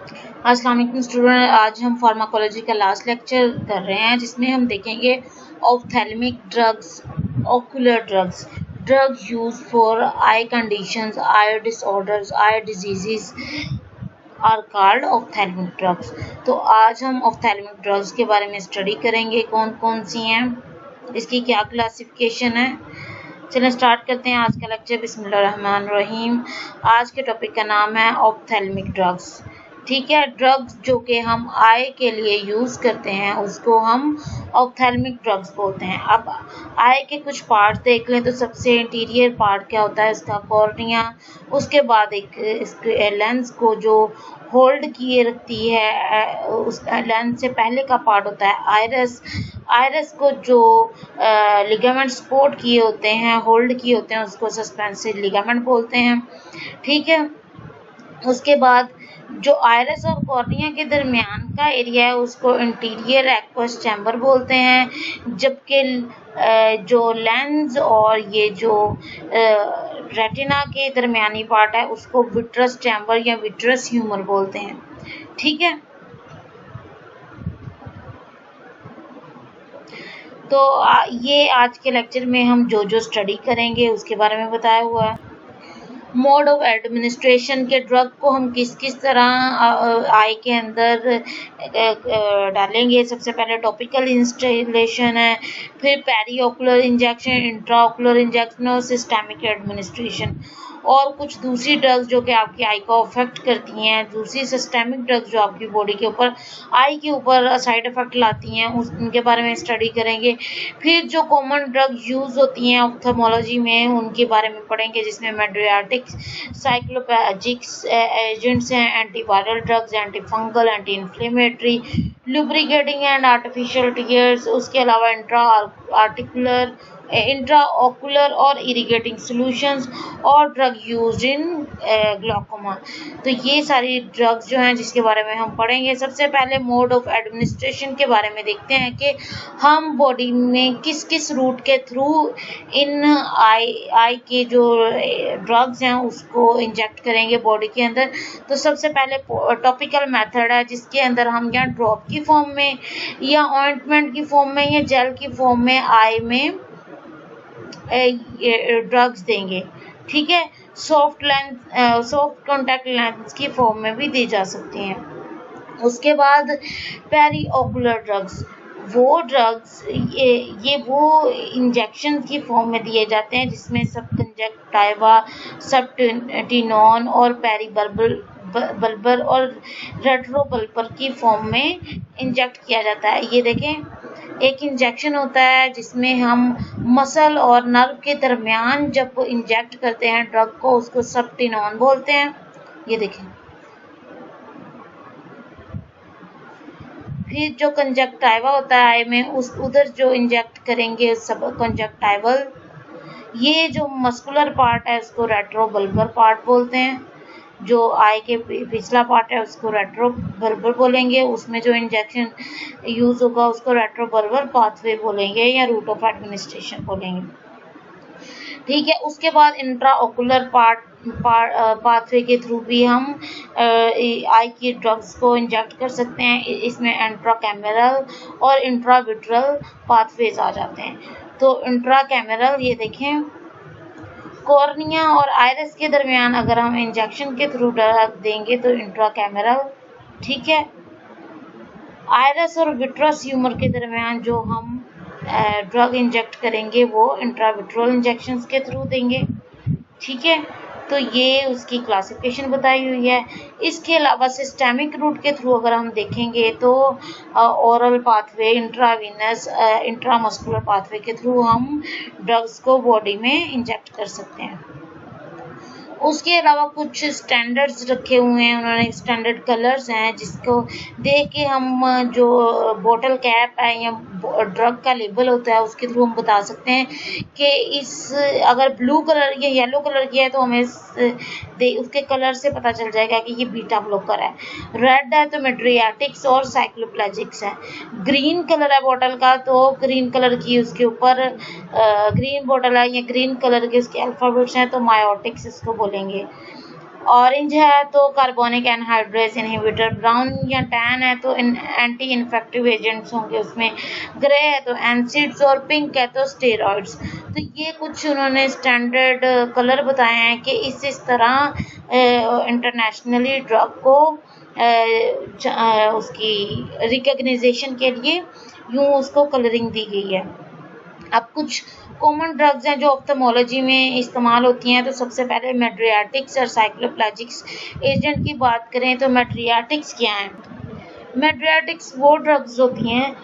अस्सलाम वालेकुम स्टूडेंट, आज हम फार्माकोलॉजी का लास्ट लेक्चर कर रहे हैं जिसमें हम देखेंगे ophthalmic drugs, ocular drugs, drug use for eye conditions, eye disorders, eye diseases are called ophthalmic drugs. तो आज हम ऑप्थेल्मिक ड्रग्स के बारे में स्टडी करेंगे, कौन कौन सी हैं, इसकी क्या क्लासिफिकेशन है। चलें स्टार्ट करते हैं आज का लेक्चर। बिस्मिल्लाहिर्रहमानिर्रहीम। आज के टॉपिक का नाम है ऑप्थेल्मिक ड्रग्स। ठीक है, ड्रग्स जो कि हम आई के लिए यूज़ करते हैं उसको हम ऑप्थेल्मिक ड्रग्स बोलते हैं। अब आई के कुछ पार्ट देख लें तो सबसे इंटीरियर पार्ट क्या होता है, इसका कॉर्निया। उसके बाद एक इसके लेंस को जो होल्ड किए रखती है, उस लेंस से पहले का पार्ट होता है आयरस। आयरस को जो लिगामेंट सपोर्ट किए होते हैं, होल्ड किए होते हैं, उसको सस्पेंसिव लिगामेंट बोलते हैं। ठीक है, उसके बाद जो आयरस और कॉर्निया के दरमियान का एरिया है उसको इंटीरियर एक्वस चैम्बर बोलते हैं, जबकि जो लेंस और ये जो रेटिना के दरमियानी पार्ट है उसको विट्रस चैम्बर या विट्रस ह्यूमर बोलते हैं। ठीक है, तो ये आज के लेक्चर में हम जो स्टडी करेंगे उसके बारे में बताया हुआ है। मोड ऑफ एडमिनिस्ट्रेशन के ड्रग को हम किस किस तरह आई के अंदर डालेंगे। सबसे पहले टॉपिकल इंस्टॉलेशन है, फिर पेरीओकुलर इंजेक्शन, इंट्राओकुलर इंजेक्शन और सिस्टेमिक एडमिनिस्ट्रेशन। और कुछ दूसरी ड्रग्स जो कि आपकी आई को अफेक्ट करती हैं, दूसरी सिस्टेमिक ड्रग्स जो आपकी बॉडी के ऊपर आई के ऊपर साइड इफेक्ट लाती हैं, उनके बारे में स्टडी करेंगे। फिर जो कॉमन ड्रग यूज़ होती हैं ऑप्थेल्मोलॉजी में उनके बारे में पढ़ेंगे, जिसमें मेड्रियाटिक्स, साइक्लोपैजिक्स एजेंट्स हैं, antiviral drugs, anti fungal, anti inflammatory, lubricating and artificial tears. उसके अलावा इंट्रा ओकुलर और इरिगेटिंग सॉल्यूशंस और ड्रग यूज्ड इन ग्लाकोमा। तो ये सारी ड्रग्स जो हैं जिसके बारे में हम पढ़ेंगे। सबसे पहले मोड ऑफ एडमिनिस्ट्रेशन के बारे में देखते हैं कि हम बॉडी में किस किस रूट के थ्रू इन आई के जो ड्रग्स हैं उसको इंजेक्ट करेंगे बॉडी के अंदर। तो सबसे पहले टॉपिकल मेथड है जिसके अंदर हम या ड्रॉप की फॉर्म में या ऑइंटमेंट की फॉर्म में या जेल की फॉर्म में आई में ड्रग्स देंगे। ठीक है, सॉफ्ट कॉन्टैक्ट लेंस की फॉर्म में भी दी जा सकती हैं। उसके बाद पेरीओकुलर ड्रग्स, वो ड्रग्स ये वो इंजेक्शन की फॉर्म में दिए जाते हैं जिसमें सब कंजक्टिवा, सबटिनोन और पेरीबल्बर और रेट्रोबल्बर की फॉर्म में इंजेक्ट किया जाता है। ये देखें, एक इंजेक्शन होता है जिसमें हम मसल और नर्व के दरमियान जब इंजेक्ट करते हैं ड्रग को, उसको सबटिनोन बोलते हैं। ये देखें, फिर जो कंजक्टिवा होता है आई में उधर जो इंजेक्ट करेंगे सब कंजक्टिवल। ये जो मस्कुलर पार्ट है उसको रेट्रोबल्बर पार्ट बोलते हैं। जो आई के पिछला पार्ट है उसको रेट्रोबल्बर बोलेंगे, उसमें जो इंजेक्शन यूज होगा उसको रेट्रोबल्बर पाथवे बोलेंगे या रूट ऑफ एडमिनिस्ट्रेशन बोलेंगे। ठीक है, उसके बाद इंट्राओकुलर पाथवे के थ्रू भी हम आई की ड्रग्स को इंजेक्ट कर सकते हैं। इसमें इंट्राकैमेरल और इंट्राविट्रल पाथवेज आ जाते हैं। तो इंट्राकैमेरल, ये देखें, कॉर्निया और आयरस के दरमियान अगर हम इंजेक्शन के थ्रू ड्रग देंगे तो इंट्राकैमेरल। ठीक है, आयरस और विट्रस ह्यूमर के दरमियान जो हम ड्रग इंजेक्ट करेंगे वो इंट्राविट्रल इंजेक्शंस के थ्रू देंगे। ठीक है, तो ये उसकी क्लासिफिकेशन बताई हुई है। इसके अलावा सिस्टेमिक रूट के थ्रू अगर हम देखेंगे तो oral pathway, intravenous, intramuscular pathway के थ्रू हम ड्रग्स को बॉडी में इंजेक्ट कर सकते हैं। उसके अलावा कुछ स्टैंडर्ड्स रखे हुए हैं उन्होंने, स्टैंडर्ड कलर्स हैं जिसको देख के हम जो बोतल कैप है या ड्रग का लेबल होता है उसके थ्रू हम बता सकते हैं कि इस अगर ब्लू कलर या येलो कलर की है तो हमें उसके कलर से पता चल जाएगा कि ये बीटा ब्लॉकर है। रेड है तो मेड्रियाटिक्स और साइक्लोप्लेजिक्स है। ग्रीन कलर है बोतल का तो ग्रीन कलर की उसके ऊपर ग्रीन बोतल है या ग्रीन कलर के उसके अल्फाबेट्स हैं तो मायोटिक्स इसको बोलेंगे। ऑरेंज है तो कार्बोनिक एनहाइड्रेस इनहिबिटर, ब्राउन या टैन है तो एंटी इन्फेक्टिव एजेंट्स होंगे उसमें, ग्रे है तो एंसिड्स और पिंक है तो स्टेरॉइड्स। तो ये कुछ उन्होंने स्टैंडर्ड कलर बताए हैं कि इस तरह इंटरनेशनली ड्रग को उसकी रिकग्निजेशन के लिए यूं उसको कलरिंग दी गई है। अब कुछ कॉमन ड्रग्स हैं जो ऑप्थेमोलॉजी में इस्तेमाल होती हैं। तो सबसे पहले मेड्रियाटिक्स और साइक्लोप्लेजिक्स एजेंट की बात करें तो मेड्रियाटिक्स क्या हैं? मेड्रियाटिक्स वो ड्रग्स होती हैं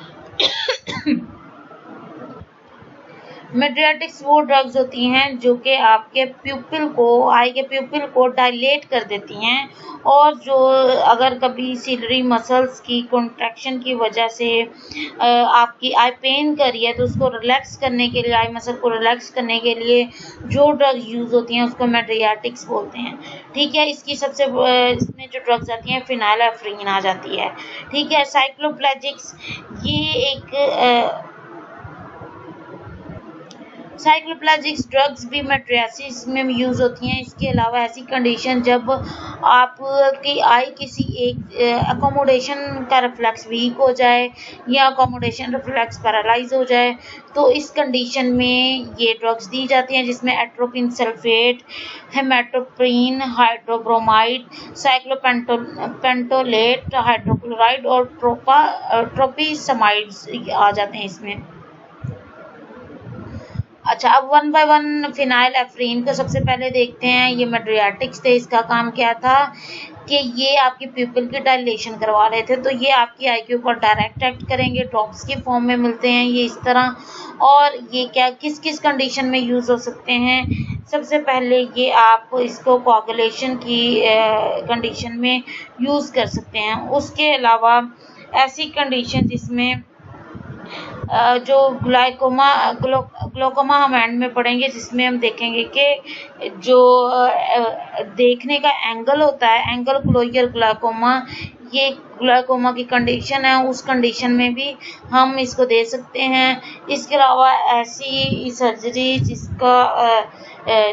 मेड्रियाटिक्स वो ड्रग्स होती हैं जो कि आपके प्यूपिल को, आई के प्यूपिल को डायलेट कर देती हैं, और जो अगर कभी सिलरी मसल्स की कॉन्ट्रैक्शन की वजह से आपकी आई पेन कर रही है तो उसको रिलैक्स करने के लिए, आई मसल को रिलैक्स करने के लिए जो ड्रग्स यूज़ होती हैं उसको मेड्रियाटिक्स बोलते हैं। ठीक है, इसकी सबसे इसमें जो ड्रग्स आती हैं फिनाइलेफ्रीन आ जाती है। ठीक है, साइक्लोप्लेजिक्स ये एक साइक्लोप्लेजिक्स ड्रग्स भी मेट्रियासिस में यूज़ होती हैं। इसके अलावा ऐसी कंडीशन जब आपकी आई किसी एक अकोमोडेशन का रिफ्लेक्स वीक हो जाए या अकोमोडेशन रिफ्लेक्स पैरालाइज हो जाए तो इस कंडीशन में ये ड्रग्स दी जाती हैं, जिसमें atropine sulphate, homatropine, hydrobromide, cyclopentolate, hydrochloride और ट्रोपिसमाइड्स आ जाते हैं इसमें। अच्छा, अब वन बाय वन फिनाइलेफ्रीन को सबसे पहले देखते हैं। ये मेड्रियाटिक्स थे, इसका काम क्या था कि ये आपकी प्यूपिल की डायलेशन करवा रहे थे। तो ये आपकी आई के ऊपर डायरेक्ट एक्ट करेंगे, ड्रॉप्स के फॉर्म में मिलते हैं ये इस तरह। और ये क्या किस किस कंडीशन में यूज़ हो सकते हैं? सबसे पहले ये आप इसको कोआगुलेशन की कंडीशन में यूज़ कर सकते हैं। उसके अलावा ऐसी कंडीशन जिसमें जो ग्लाइकोमा हम एंड में पढ़ेंगे, जिसमें हम देखेंगे कि जो देखने का एंगल होता है, एंगल क्लोजर ग्लाइकोमा, ये ग्लाइकोमा की कंडीशन है, उस कंडीशन में भी हम इसको दे सकते हैं। इसके अलावा ऐसी सर्जरी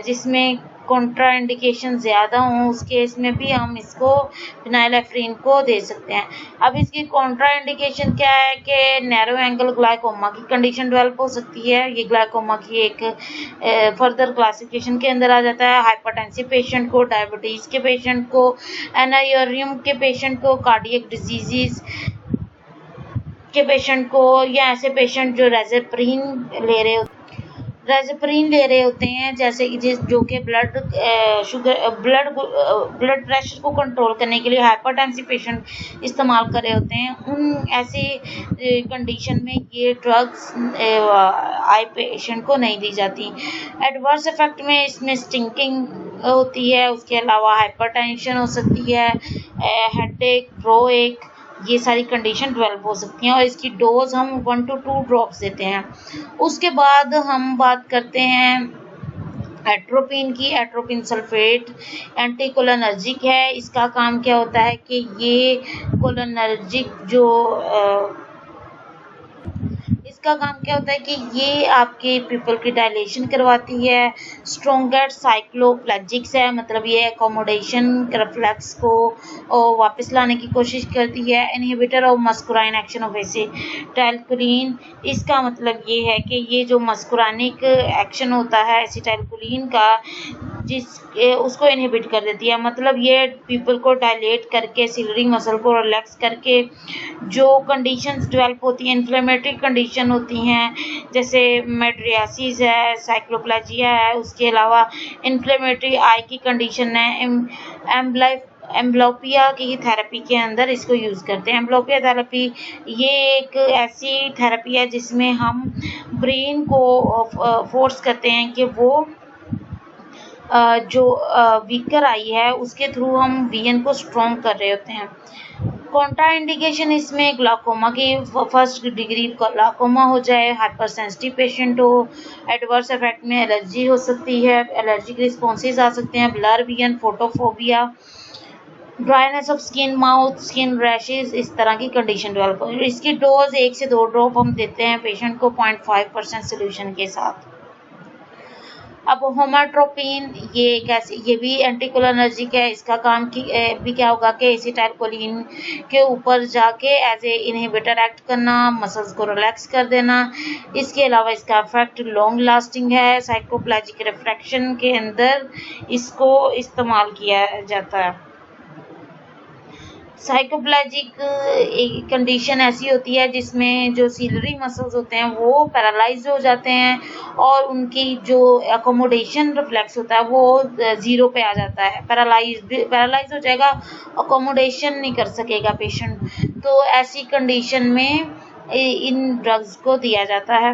जिसमें कॉन्ट्रा इंडिकेशन ज़्यादा हों, उस केस में भी हम इसको फिनाइलेफ्रीन को दे सकते हैं। अब इसकी कॉन्ट्रा इंडिकेशन क्या है कि नैरो एंगल ग्लाइकोमा की कंडीशन डेवलप हो सकती है। ये ग्लाइकोमा की एक फर्दर क्लासिफिकेशन के अंदर आ जाता है। हाइपरटेंसिव पेशेंट को, डायबिटीज़ के पेशेंट को, एनायूरियम के पेशेंट को, कार्डियक डिजीज़ के पेशेंट को, या ऐसे पेशेंट जो रेज़ेप्रीन ले रहे होते हैं, जैसे कि जो कि ब्लड प्रेशर को कंट्रोल करने के लिए हाइपरटेंसिव पेशेंट इस्तेमाल कर रहे होते हैं, उन ऐसी कंडीशन में ये ड्रग्स आई पेशेंट को नहीं दी जाती। एडवर्स इफेक्ट में इसमें स्टिंकिंग होती है, उसके अलावा हाइपरटेंशन हो सकती है, हेडेक, ब्रोएक, ये सारी कंडीशन डेवलप हो सकती हैं। और इसकी डोज हम 1 to 2 ड्रॉप्स देते हैं। उसके बाद हम बात करते हैं एट्रोपिन की। एट्रोपिन सल्फेट एंटीकोलिनर्जिक है। इसका काम क्या होता है कि ये कोलिनर्जिक जो इसका काम क्या होता है कि ये आपके पीपल की डायलेशन करवाती है। स्ट्रोंगर साइक्लोप्लेजिक्स है, मतलब ये एकोमोडेशन रिफ्लेक्स को वापस लाने की कोशिश करती है। Inhibitor of muscarine action of acetylcholine, इसका मतलब ये है कि ये जो मस्कुरानिक एक्शन होता है एसिटाइलकोलिन का, उसको इनहिबिट कर देती है। मतलब ये पीपल को डायलेट करके, सिलरी मसल को रिलैक्स करके जो कंडीशंस डेवलप होती हैं, इन्फ्लेमेटरी कंडीशन होती हैं, जैसे मेड्रियासिस है, साइक्लोप्लेजिया है, उसके अलावा इन्फ्लेमेटरी आई की कंडीशन है, एम्ब्लोपिया की थेरेपी के अंदर इसको यूज़ करते हैं। एम्ब्लोपिया थेरेपी ये एक ऐसी थेरेपी है जिसमें हम ब्रेन को फोर्स करते हैं कि वो जो वीकर आई है उसके थ्रू हम वीएन को स्ट्रॉन्ग कर रहे होते हैं। कॉन्ट्रा इंडिकेशन इसमें ग्लाकोमा की फर्स्ट डिग्री ग्लाकोमा हो जाए, हाइपर सेंसिटिव पेशेंट हो, एडवर्स इफेक्ट में एलर्जी हो सकती है, एलर्जिक रिस्पॉन्सेज आ सकते हैं, blur vision, photophobia, dryness of skin, mouth, skin rashes, इस तरह की कंडीशन डेवलप हो। इसकी डोज 1 से 2 ड्रॉप हम देते हैं पेशेंट को 0.5% सोल्यूशन के साथ। अब होमाट्रोपिन ये कैसे, ये भी एंटीकोलिनर्जिक है। इसका काम भी क्या होगा कि एसिटाइलकोलिन के ऊपर जाके एज ए इनहिबिटर एक्ट करना, मसल्स को रिलैक्स कर देना। इसके अलावा इसका इफेक्ट लॉन्ग लास्टिंग है। साइकोप्लेजिक रिफ्रैक्शन के अंदर इसको इस्तेमाल किया जाता है। साइकोप्लेजिक एक कंडीशन ऐसी होती है जिसमें जो सिलरी मसल्स होते हैं वो पैरालाइज हो जाते हैं और उनकी जो अकोमोडेशन रिफ्लेक्स होता है वो ज़ीरो पे आ जाता है। पैरालाइज हो जाएगा, अकोमोडेशन नहीं कर सकेगा पेशेंट। तो ऐसी कंडीशन में इन ड्रग्स को दिया जाता है।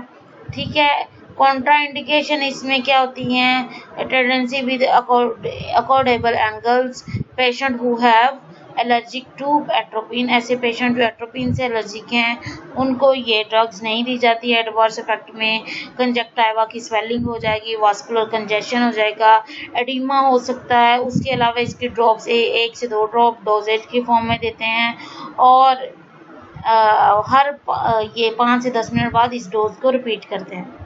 ठीक है। कॉन्ट्रा इंडिकेशन इसमें क्या होती हैं? Tendency with occludable angles, patient who have allergic to atropine, ऐसे पेशेंट जो एट्रोपिन से एलर्जिक हैं उनको ये ड्रग्स नहीं दी जाती है। एडवर्स इफेक्ट में कंजक्टिवा की स्वेलिंग हो जाएगी, वास्कुलर कंजेशन हो जाएगा, एडिमा हो सकता है। उसके अलावा इसकी ड्रॉप्स 1 से 2 ड्रॉप डोजेज की फॉर्म में देते हैं और ये 5 से 10 मिनट बाद इस डोज को रिपीट करते हैं।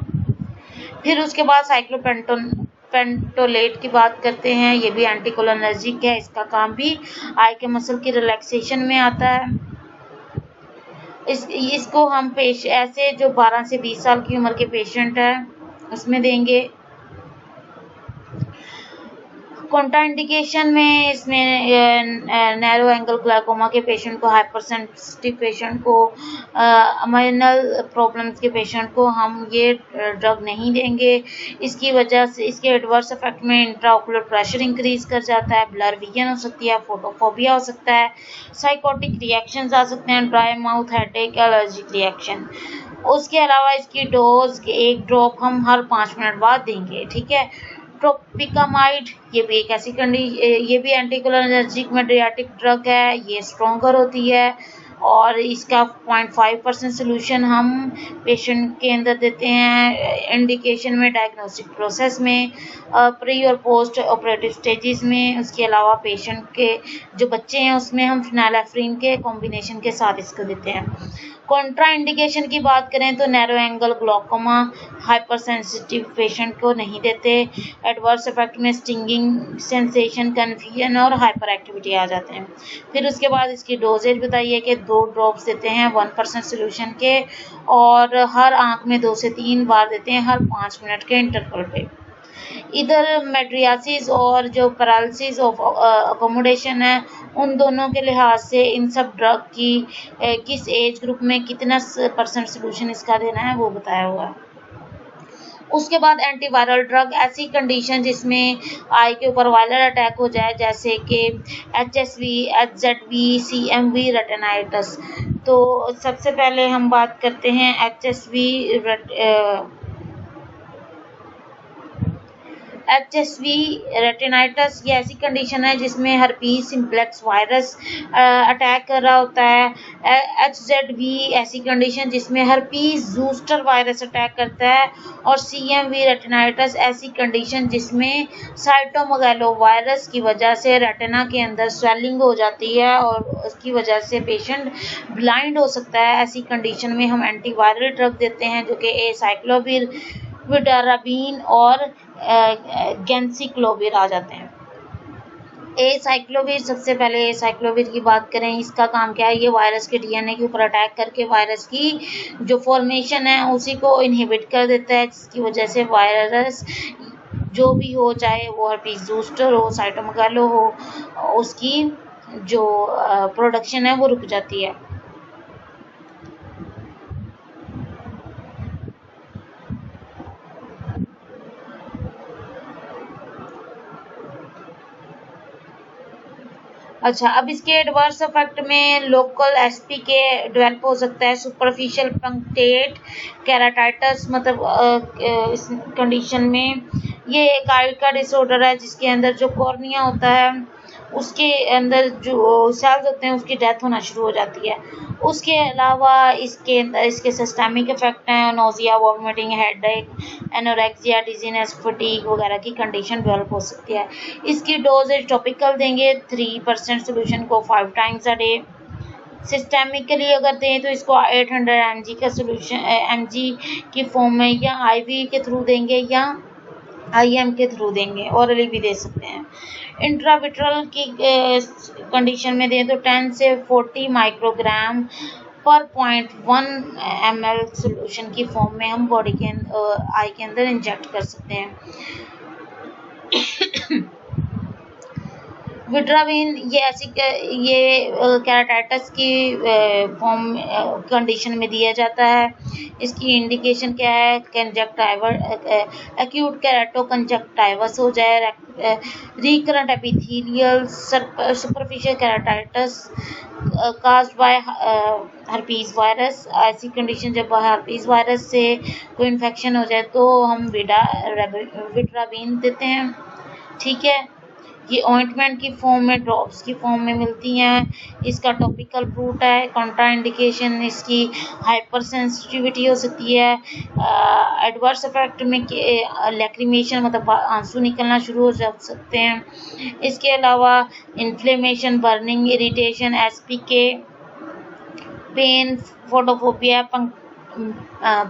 फिर उसके बाद पेंटोलेट की बात करते हैं। ये भी एंटीकोलिनर्जिक है। इसका काम भी आई के मसल की रिलैक्सेशन में आता है। इसको हम ऐसे जो 12 से 20 साल की उम्र के पेशेंट है उसमें देंगे। कॉन्ट्राइंडिकेशन में इसमें नैरो एंगल ग्लाइकोमा के पेशेंट को, हाइपरसेंसिटिव पेशेंट को, अमाइनल प्रॉब्लम्स के पेशेंट को हम ये ड्रग नहीं देंगे। इसकी वजह से इसके एडवर्स इफेक्ट में इंट्राओकुलर प्रेशर इंक्रीज कर जाता है, ब्लर विजन हो सकती है, फोटोफोबिया हो सकता है, साइकोटिक रिएक्शंस आ सकते हैं, dry mouth, headache, allergic reaction. उसके अलावा इसकी डोज 1 ड्रॉप हम हर 5 मिनट बाद देंगे। ठीक है। ट्रोपिकामाइड ये भी एक ऐसी ये भी एंटीकोलिनर्जिक मेडियाटिक ड्रग है। ये स्ट्रॉन्गर होती है और इसका 0.5% सोल्यूशन हम पेशेंट के अंदर देते हैं। इंडिकेशन में डायग्नोस्टिक प्रोसेस में, प्री और पोस्ट ऑपरेटिव स्टेजेस में। उसके अलावा पेशेंट के जो बच्चे हैं उसमें हम फिनाइलेफ्रिन के कॉम्बिनेशन के साथ इसको देते हैं। कॉन्ट्रा इंडिकेशन की बात करें तो narrow angle glaucoma, hyper sensitive patient को नहीं देते। एडवर्स इफेक्ट में स्टिंगिंग सेंसेशन, कन्फ्यूजन और हाइपर एक्टिविटी आ जाते हैं। फिर उसके बाद इसकी डोजेज बताइए कि 2 ड्रॉप्स देते हैं 1% सोल्यूशन के और हर आंख में 2 से 3 बार देते हैं हर 5 मिनट के इंटरवल पे। इधर मेड्रियासिस और जो पैरालिसिस ऑफ अकोमोडेशन है उन दोनों के लिहाज से इन सब ड्रग की किस एज ग्रुप में कितना % सोल्यूशन इसका देना है वो बताया हुआ है। उसके बाद एंटीवायरल ड्रग, ऐसी कंडीशन जिसमें आई के ऊपर वायरल अटैक हो जाए जैसे कि HSV, HZV, CMV, रेटिनाइटिस। तो सबसे पहले हम बात करते हैं HSV रेटिनाइटिस। ये ऐसी कंडीशन है जिसमें हर्पीस सिम्प्लेक्स वायरस अटैक कर रहा होता है। HZV ऐसी कंडीशन जिसमें हर्पीस ज़ूस्टर वायरस अटैक करता है। और CMV रेटिनाइटिस ऐसी कंडीशन जिसमें साइटोमेगालो वायरस की वजह से रेटिना के अंदर स्वेलिंग हो जाती है और उसकी वजह से पेशेंट ब्लाइंड हो सकता है। ऐसी कंडीशन में हम एंटीवायरल ड्रग देते हैं जो कि एसाइक्लोविर, विडाराबिन और गेंसिक्लोविर आ जाते हैं। एसाइक्लोविर, सबसे पहले एसाइक्लोविर की बात करें, इसका काम क्या है? ये वायरस के DNA के ऊपर अटैक करके वायरस की जो फॉर्मेशन है उसी को इनहिबिट कर देता है, जिसकी वजह से वायरस जो भी हो, चाहे वो हर्पीस ज़ूस्टर हो, साइटोमेगालो हो, उसकी जो प्रोडक्शन है वो रुक जाती है। अच्छा, अब इसके एडवर्स इफेक्ट में लोकल SPK डेवलप हो सकता है, सुपरफिशियल पंक्टेट केराटाइटिस, मतलब इस कंडीशन में ये एक आई का डिसऑर्डर है जिसके अंदर जो कॉर्निया होता है उसके अंदर जो सेल्स होते हैं उसकी डेथ होना शुरू हो जाती है। उसके अलावा इसके अंदर इसके सिस्टमिक इफेक्ट हैं, nausea, vomiting, headache, anorexia, dizziness, fatigue वगैरह की कंडीशन डेवलप हो सकती है। इसकी डोजेज टॉपिकल देंगे 3% सोल्यूशन को 5 टाइम्स अ डे। सिस्टेमिकली अगर दें तो इसको 800 mg का सोल्यूशन mg की फॉर्म में या IV के थ्रू देंगे या आईएम के थ्रू देंगे, ओरली भी दे सकते हैं। इंट्राविट्रल की कंडीशन में दें तो 10 से 40 माइक्रोग्राम पर 0.1 ml सोल्यूशन की फॉर्म में हम बॉडी के आई के अंदर इंजेक्ट कर सकते हैं। विट्राविन ये केराटाइटिस की फॉर्म कंडीशन में दिया जाता है। इसकी इंडिकेशन क्या है? कंजक्टाइवल एक्यूट केराटो कंजक्टाइवस हो जाए, recurrent epithelial superficial keratitis caused bye herpes virus. ऐसी कंडीशन जब हर्पीस वायरस से कोई इन्फेक्शन हो जाए तो हम विट्राविन देते हैं। ठीक है, ये ऑइंटमेंट की फॉर्म में, ड्रॉप्स की फॉर्म में मिलती हैं। इसका टॉपिकल रूट है। कॉन्ट्रा इंडिकेशन इसकी हाइपर सेंसिटिविटी हो सकती है। एडवर्स इफेक्ट में लैक्रिमेशन मतलब आंसू निकलना शुरू हो जा सकते हैं। इसके अलावा inflammation, burning, irritation, SPK, pain, photophobia,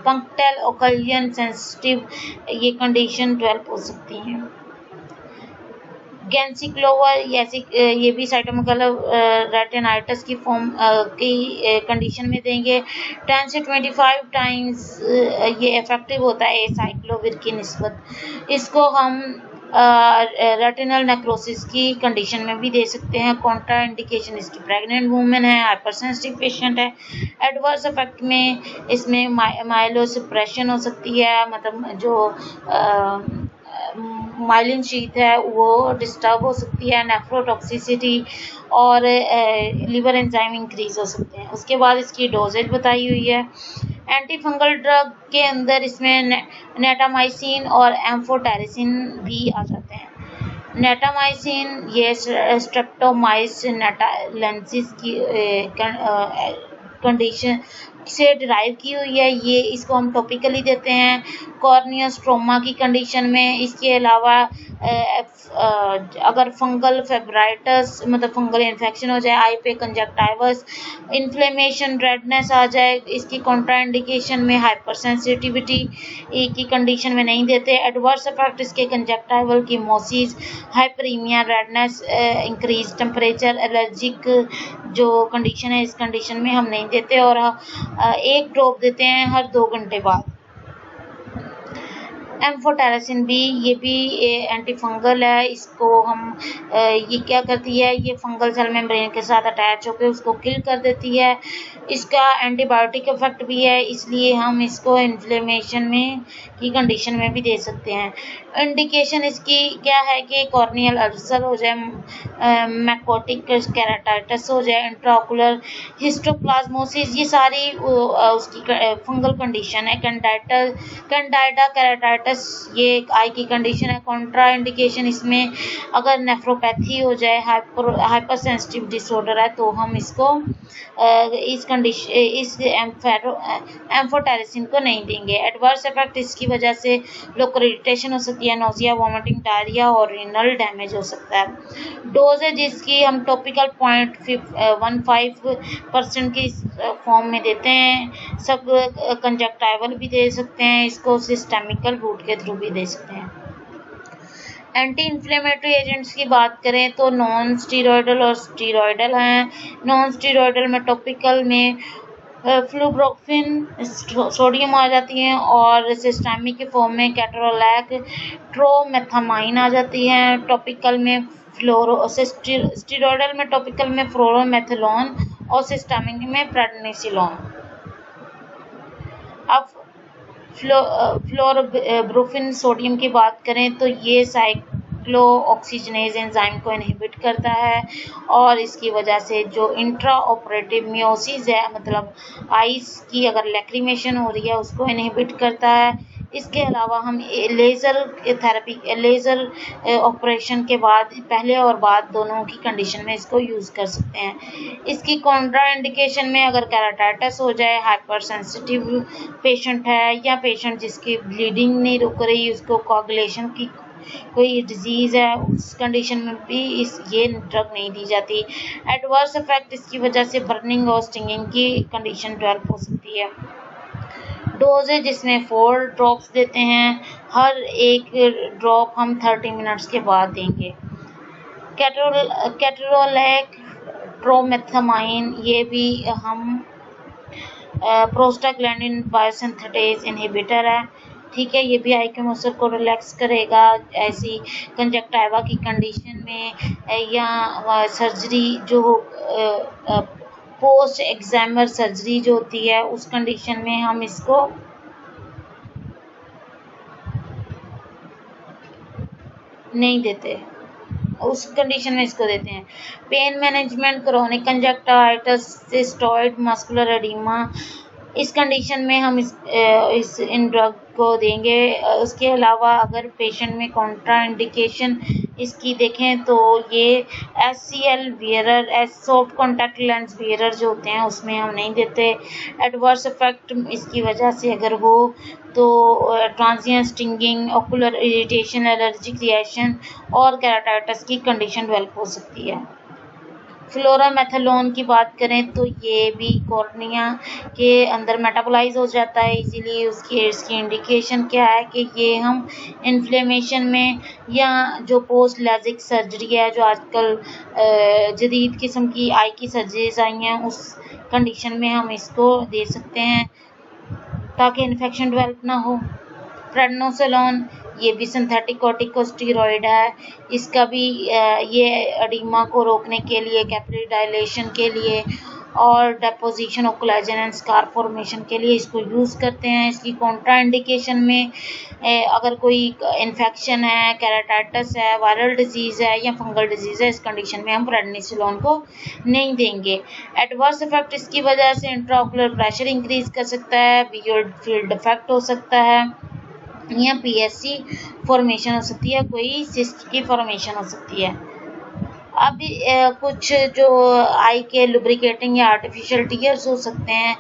punctal occlusion sensitive, ये कंडीशन डेवलप हो सकती हैं। गैंसिक्लोवर ये भी साइटोमेगल रेटिनाइटिस की फॉर्म की कंडीशन में देंगे। 10 से 25 टाइम्स ये इफेक्टिव होता है साइक्लोविर की निस्बत। इसको हम रेटिनल नेक्रोसिस की कंडीशन में भी दे सकते हैं। कॉन्ट्रा इंडिकेशन इसकी प्रेग्नेंट वुमेन है, हाइपर सेंसिटिव पेशेंट है। एडवर्स इफेक्ट में इसमें माइलोसप्रेशन हो सकती है, मतलब जो माइलिन शीथ है वो डिस्टर्ब हो सकती है, नेफ्रोटॉक्सिसिटी और लिवर एंजाइम इंक्रीज हो सकते हैं। उसके बाद इसकी डोजेज बताई हुई है। एंटी फंगल ड्रग के अंदर इसमें नेटामाइसिन और एम्फोटेरिसिन भी आ जाते हैं। नेटामाइसिन ये स्ट्रेप्टोमाइसिस नेटालेंसिस की कंडीशन से डिराइव की हुई है। ये इसको हम टॉपिकली देते हैं कॉर्निया स्ट्रोमा की कंडीशन में। इसके अलावा अगर फंगल फेब्राइटिस मतलब फंगल इन्फेक्शन हो जाए, आई पे कंजक्टाइवस, इन्फ्लेमेशन, रेडनेस आ जाए, इसकी कॉन्ट्राइंडिकेशन में हाइपर सेंसिटिविटी की कंडीशन में नहीं देते। एडवर्स इफेक्ट इसके कंजक्टाइवल की chemosis, hyperaemia, redness, increase temperature, allergic जो कंडीशन है इस कंडीशन में हम नहीं देते और एक ड्रॉप देते हैं हर 2 घंटे बाद। एम्फोटेरिसिन भी ये भी एंटी फंगल है। इसको हम ये क्या करती है, ये फंगल सेल मेम्ब्रेन के साथ अटैच होकर उसको किल कर देती है। इसका एंटीबायोटिक इफेक्ट भी है, इसलिए हम इसको इन्फ्लेमेशन में की कंडीशन में भी दे सकते हैं। इंडिकेशन इसकी क्या है कि कॉर्नियल अल्सर हो जाए, मैकोटिक केराटाइटिस हो जाए, इंट्राओकुलर हिस्टोप्लाज्मोसिस, ये सारी उसकी फंगल कंडीशन है। कैंडाइडा केराटाइटिस ये एक आई की कंडीशन है। कॉन्ट्रा इंडिकेशन इसमें अगर नेफ्रोपैथी हो जाए, हाइपर सेंसिटिव डिसऑर्डर है तो हम इसको इस एम्फोटेरिसिन को नहीं देंगे। एडवर्स इफेक्ट इसकी वजह से लोकल इरिटेशन हो सकती है, नोजिया, वॉमिटिंग, डायरिया और रीनल डैमेज हो सकता है। डोजेज इसकी हम टॉपिकल 0.15% की फॉर्म में देते हैं। सब कंजक्टाइवल भी दे सकते हैं, इसको सिस्टेमिकल रूट के थ्रू भी दे सकते हैं। एंटी इन्फ्लेमेटरी एजेंट्स की बात करें तो नॉन स्टीरॉयडल और स्टीरॉयडल हैं। नॉन स्टीरॉयडल में टॉपिकल में फ्लूब्रोफिन सोडियम आ जाती हैं और सिस्टेमिक के फॉर्म में कैटरोलैक, ट्रोमेथामाइन आ जाती हैं। टॉपिकल में स्टीरॉयडल में टॉपिकल में फ्लोरोमेथिलोन और सिस्टेमिक में प्रेडनिसिलोन। अब फ्लोरोब्रोफिन सोडियम की बात करें तो ये साइक्लो ऑक्सीजनेज एंजाइम को इनहिबिट करता है और इसकी वजह से जो इंट्रा ऑपरेटिव मियोसिस है, मतलब आइस की अगर लैक्रिमेशन हो रही है उसको इनहिबिट करता है। इसके अलावा हम लेज़र थेरेपी, लेज़र ऑपरेशन के बाद पहले और बाद दोनों की कंडीशन में इसको यूज़ कर सकते हैं। इसकी कॉन्ट्रा इंडिकेशन में अगर केराटाइटिस हो जाए, हाइपर सेंसिटिव पेशेंट है या पेशेंट जिसकी ब्लीडिंग नहीं रुक रही, उसको कोagulation की कोई डिजीज़ है, उस कंडीशन में भी ये ड्रग नहीं दी जाती। एडवर्स इफेक्ट इसकी वजह से बर्निंग और स्टिंगिंग की कंडीशन डेवलप हो सकती है। डोज है जिसमें 4 ड्रॉप्स देते हैं, हर एक ड्रॉप हम 30 मिनट्स के बाद देंगे। केटरोलैक ट्रोमेथामाइन, ये भी हम प्रोस्टाग्लैंडिन बायोसिंथेटेज इनहिबिटर है, ठीक है। ये भी आई के मसल को रिलैक्स करेगा ऐसी कंजक्टिवा की कंडीशन में या सर्जरी जो पोस्ट एग्जामर सर्जरी जो होती है उस कंडीशन में हम इसको नहीं देते, उस कंडीशन में इसको देते हैं। Pain management, chronic conjunctivitis, cystoid macular oedema, इस कंडीशन में हम इन ड्रग को देंगे। उसके अलावा अगर पेशेंट में कॉन्ट्रा इंडिकेशन इसकी देखें तो ये SCL wearer, soft contact lens wearer जो होते हैं उसमें हम नहीं देते। एडवर्स इफेक्ट इसकी वजह से अगर हो तो transient stinging, ocular irritation, allergic reaction और केराटाइटिस की कंडीशन डेवलप हो सकती है। फ्लोरामेथलोन की बात करें तो ये भी कॉर्निया के अंदर मेटाबोलाइज हो जाता है, इसीलिए इसकी इंडिकेशन क्या है कि ये हम इन्फ्लेमेशन में या जो पोस्ट लेजिक सर्जरी है, जो आजकल जदीद किस्म की आई की सर्जरीज आई हैं, उस कंडीशन में हम इसको दे सकते हैं ताकि इन्फेक्शन डेवलप ना हो। प्रेडनोसोलोन, ये भी सिंथेटिक कॉर्टिकोस्टेरॉइड है, इसका भी ये एडिमा को रोकने के लिए, कैपिलरी डायलेशन के लिए और deposition of collagen and scar formation के लिए इसको यूज़ करते हैं। इसकी कॉन्ट्रा इंडिकेशन में अगर कोई इन्फेक्शन है, केराटाइटिस है, वायरल डिजीज़ है या फंगल डिजीज़ है, इस कंडीशन में हम प्रेडनिसोलोन को नहीं देंगे। एडवर्स इफेक्ट इसकी वजह से इंट्राओकुलर प्रेशर इंक्रीज कर सकता है, विजुअल फील्ड डिफेक्ट हो सकता है या PSC फॉर्मेशन हो सकती है, कोई सिस्ट की फॉर्मेशन हो सकती है। अब कुछ जो आई के लुब्रिकेटिंग या आर्टिफिशियल टीयर्स हो सकते हैं,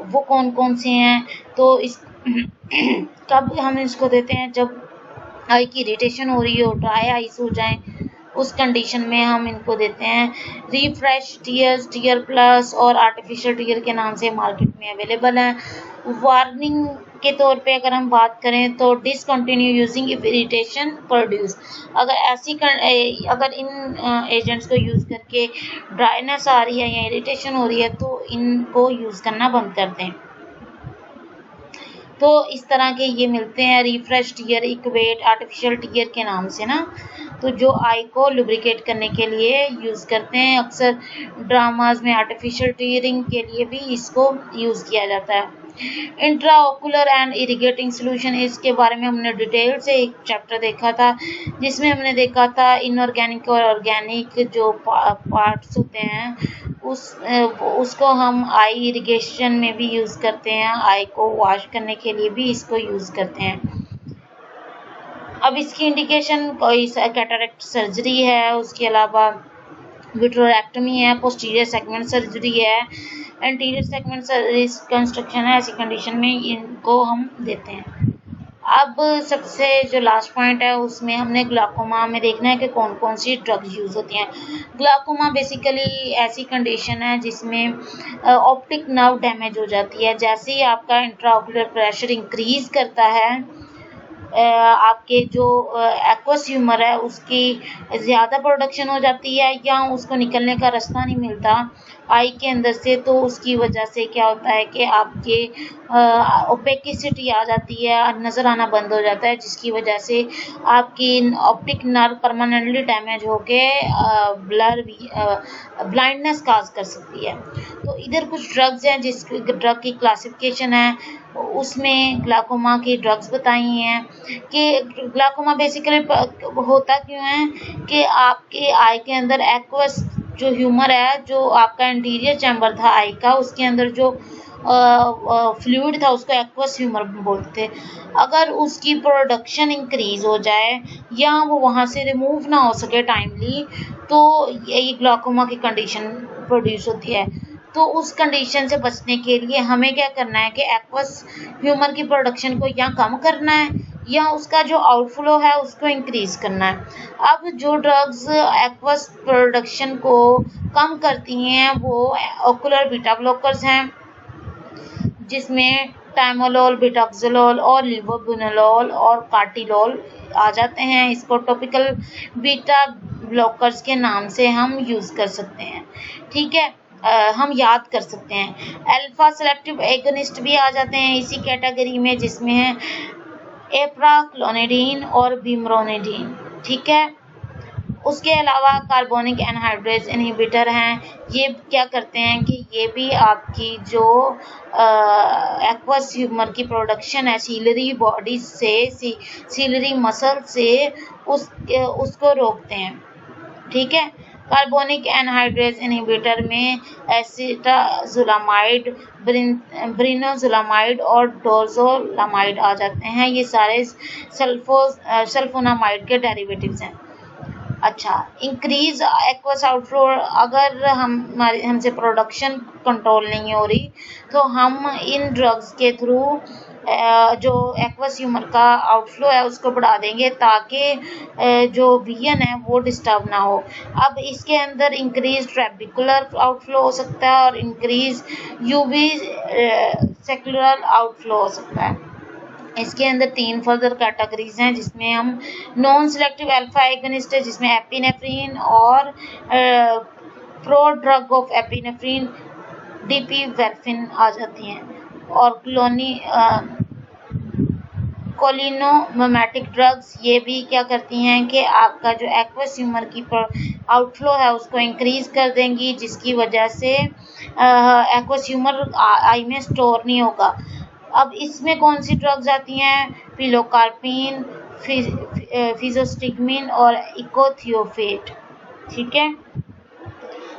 वो कौन कौन से हैं, तो इस कब हम इसको देते हैं, जब आई की इरिटेशन हो रही हो, ड्राई आइज हो जाए, उस कंडीशन में हम इनको देते हैं। रिफ्रेश टीयर्स, टीयर प्लस और आर्टिफिशियल टीयर के नाम से मार्केट में अवेलेबल हैं। वार्निंग के तौर पे अगर हम बात करें तो discontinue using if irritation produce, अगर इन एजेंट्स को यूज़ करके ड्राइनेस आ रही है या इरिटेशन हो रही है तो इनको यूज़ करना बंद कर दें। तो इस तरह के ये मिलते हैं refresh tear, equate, artificial tear के नाम से ना, तो जो आई को लुब्रिकेट करने के लिए यूज़ करते हैं। अक्सर ड्रामाज में आर्टिफिशियल टीयरिंग के लिए भी इसको यूज़ किया जाता है। इंट्राओकुलर एंड इरिगेटिंग सोल्यूशन, इसके बारे में हमने डिटेल से एक चैप्टर देखा था जिसमें हमने देखा था इनऑर्गेनिक और ऑर्गेनिक जो पार्ट्स होते हैं उसको हम आई इरिगेशन में भी यूज़ करते हैं, आई को वॉश करने के लिए भी इसको यूज़ करते हैं। अब इसकी इंडिकेशन कोई कैटरेक्ट सर्जरी है, उसके अलावा विट्रोरेक्टमी है, पोस्टीरियर सेगमेंट सर्जरी है, एंटीरियर सेगमेंट रिकंस्ट्रक्शन है, ऐसी कंडीशन में इनको हम देते हैं। अब सबसे जो लास्ट पॉइंट है उसमें हमने ग्लाकोमा में देखना है कि कौन कौन सी ड्रग्स यूज़ होती हैं। ग्लाकोमा बेसिकली ऐसी कंडीशन है जिसमें ऑप्टिक नर्व डैमेज हो जाती है। जैसे ही आपका इंट्राओकुलर प्रेशर इंक्रीज करता है, आपके जो एक्वस ह्यूमर है उसकी ज़्यादा प्रोडक्शन हो जाती है या उसको निकलने का रास्ता नहीं मिलता आई के अंदर से, तो उसकी वजह से क्या होता है कि आपके ओपेसिटी आ जाती है, नज़र आना बंद हो जाता है, जिसकी वजह से आपकी ऑप्टिक नर्व परमानेंटली डैमेज होके ब्लाइंडनेस काज कर सकती है। तो इधर कुछ ड्रग्स हैं जिस ड्रग की क्लासिफिकेशन है, उसमें ग्लाकोमा की ड्रग्स बताई हैं कि ग्लाकोमा बेसिकली होता क्यों है कि आपके आई के अंदर एक्वस जो ह्यूमर है, जो आपका इंटीरियर चैम्बर था आई का, उसके अंदर जो फ्लूइड था उसको एक्वस ह्यूमर बोलते थे। अगर उसकी प्रोडक्शन इंक्रीज हो जाए या वो वहाँ से रिमूव ना हो सके टाइमली, तो ये ग्लाकोमा की कंडीशन प्रोड्यूस होती है। तो उस कंडीशन से बचने के लिए हमें क्या करना है कि एक्वस ह्यूमर की प्रोडक्शन को या कम करना है या उसका जो आउटफ्लो है उसको इंक्रीज करना है। अब जो ड्रग्स एक्वस प्रोडक्शन को कम करती हैं वो ओकुलर बीटा ब्लॉकर्स हैं, जिसमें टाइमोलोल, बिटॉक्सोलोल और लिवोबुनोलोल और कार्टिलोल आ जाते हैं। इसको टॉपिकल बीटा ब्लॉकर्स के नाम से हम यूज़ कर सकते हैं, ठीक है, हम याद कर सकते हैं। अल्फा सेलेक्टिव एगोनिस्ट भी आ जाते हैं इसी कैटेगरी में, जिसमें है एप्राक्लोनिडीन और बिमरोनिडीन, ठीक है। उसके अलावा कार्बोनिक एनहाइड्रेज इनहिबिटर हैं। ये क्या करते हैं कि ये भी आपकी जो एक्वस ह्यूमर की प्रोडक्शन है सीलरी बॉडी से, सीलरी मसल से, उसको रोकते हैं, ठीक है। कार्बोनिक एनहाइड्रेज इनहिबिटर में एसिटाजोलामाइड, ब्रिनोजोलामाइड और डोजोलामाइड आ जाते हैं। ये सारे सल्फोनामाइड के डेरिवेटिव्स हैं। अच्छा, इंक्रीज एक्वस आउटफ्लो, अगर हमसे प्रोडक्शन कंट्रोल नहीं हो रही तो हम इन ड्रग्स के थ्रू जो एक्वस ह्यूमर का आउटफ्लो है उसको बढ़ा देंगे ताकि जो वियन है वो डिस्टर्ब ना हो। अब इसके अंदर इंक्रीज ट्रेबिकुलर आउटफ्लो हो सकता है और इंक्रीज यूवी सेक्युलर आउटफ्लो हो सकता है। इसके अंदर 3 फर्दर कैटेगरीज हैं, जिसमें हम नॉन सिलेक्टिव अल्फा एगोनिस्ट है, जिसमें एपिनेफ्रिन और प्रो ड्रग ऑफ एपिनेफ्रिन डिपिवेरफिन आ जाती हैं, और कोलिनोमेटिक ड्रग्स ये भी क्या करती हैं कि आपका जो एक्वस ह्यूमर की आउटफ्लो है उसको इंक्रीज कर देंगी, जिसकी वजह से एक्वस ह्यूमर आई में स्टोर नहीं होगा। अब इसमें कौन सी ड्रग्स आती हैं? पिलोकार्पिन, फिजोस्टिगमिन और इकोथियोफेट, ठीक है।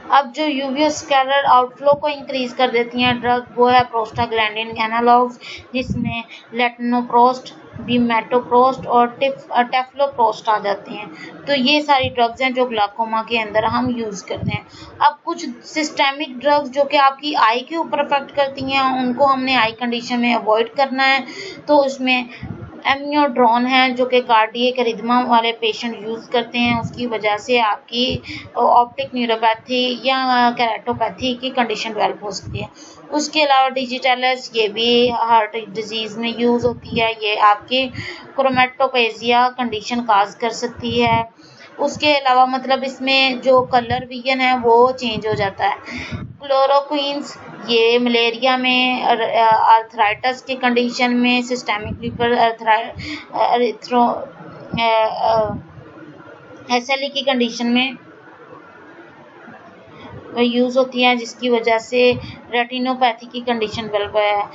अब जो यूवियोस्कैलर आउटफ्लो को इंक्रीज कर देती हैं ड्रग, वो है प्रोस्टाग्लैंडिन एनालॉग्स, जिसमें लेटनोप्रोस्ट, बिमेटोप्रोस्ट और टेफ्लोप्रोस्ट आ जाती हैं। तो ये सारी ड्रग्स हैं जो ग्लाकोमा के अंदर हम यूज़ करते हैं। अब कुछ सिस्टेमिक ड्रग्स जो कि आपकी आई के ऊपर अफेक्ट करती हैं, उनको हमने आई कंडीशन में अवॉइड करना है। तो उसमें एमियोड्रोन है जो कि कार्डियक रिदमा वाले पेशेंट यूज़ करते हैं, उसकी वजह से आपकी ऑप्टिक न्यूरोपैथी या कैरेटोपैथी की कंडीशन डेवलप हो सकती है। उसके अलावा डिजिटैलिस, ये भी हार्ट डिजीज़ में यूज़ होती है, ये आपकी क्रोमेटोपेजिया कंडीशन काज कर सकती है। उसके अलावा मतलब इसमें जो कलर विजन है वो चेंज हो जाता है। क्लोरोक्विन्स, ये मलेरिया में, आर्थराइटिस के कंडीशन में, सिस्टेमिक लिवर एसएलई की कंडीशन में यूज़ होती है, जिसकी वजह से रेटिनोपैथी की कंडीशन डेवलप है।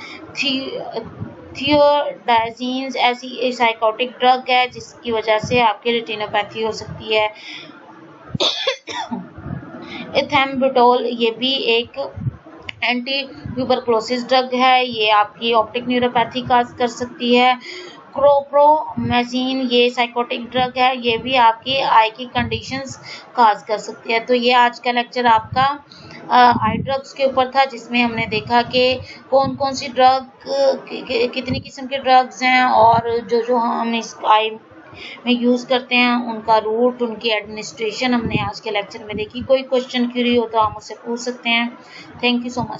थियोडाइजीन्स ऐसी साइकोटिक ड्रग है जिसकी वजह से आपकी रेटिनोपैथी हो सकती है। एथेम्बुटोल, ये भी एक एंटी ट्यूबरकुलोसिस ड्रग है, ये आपकी ऑप्टिक न्यूरोपैथी काज कर सकती है। क्लोप्रोमेजिन, ये साइकोटिक ड्रग है, ये भी आपकी आई की कंडीशंस काज कर सकती है। तो ये आज का लेक्चर आपका आई ड्रग्स के ऊपर था, जिसमें हमने देखा कि कौन कौन सी ड्रग, कितनी किस्म के ड्रग्स हैं और जो जो हम इस आई में यूज़ करते हैं उनका रूट, उनकी एडमिनिस्ट्रेशन हमने आज के लेक्चर में देखी। कोई क्वेश्चन क्यूरी हो तो आप मुझसे पूछ सकते हैं। Thank you so much.